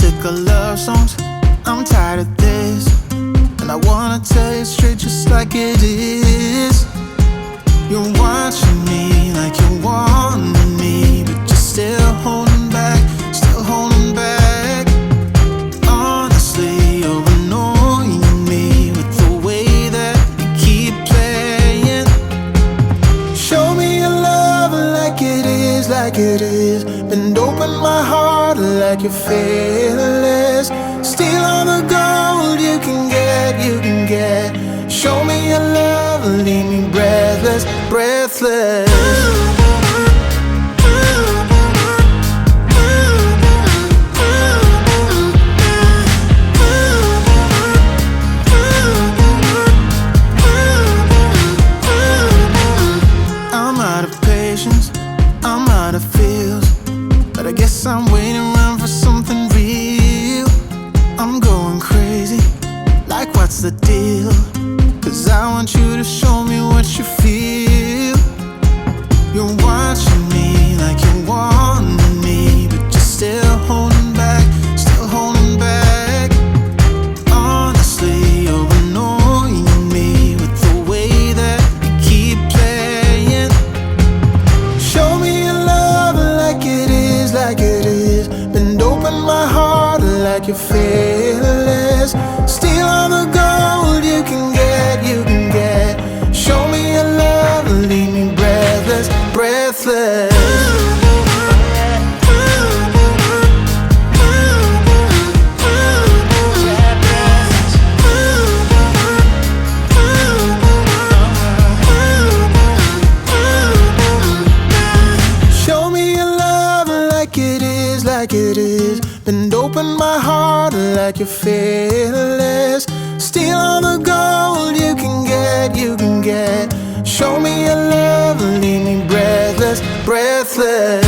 sick of love songs, I'm tired of this. And I wanna tell you straight just like it is. You're watching me like you want me, but you're still holding back, still holding back. Honestly, you're annoying me with the way that you keep playing. Show me your love like it is, like it is. Bend open my heart like you're fearless. Steal all the gold you can get, you can get. Show me your love, leave me breathless, breathless. I'm out of patience, I'm out of feels, but I guess I'm waiting around for something real. I'm going crazy, like what's the deal? 'Cause I want you to show me what you feel. You're watching me like you want me, but you're still holding back, still holding back. Honestly, you're annoying me with the way that you keep playing. Show me your love like it is, like it is. Bend open my heart like you're fearless. Steal all the gold you can get, you can get. Show me your love, leave me breathless, breathless. Show me your love like it is, like it is. Bend open my heart like you're fearless. Steal all the gold you can get, you can get. Show me your love, leave me breathless, breathless.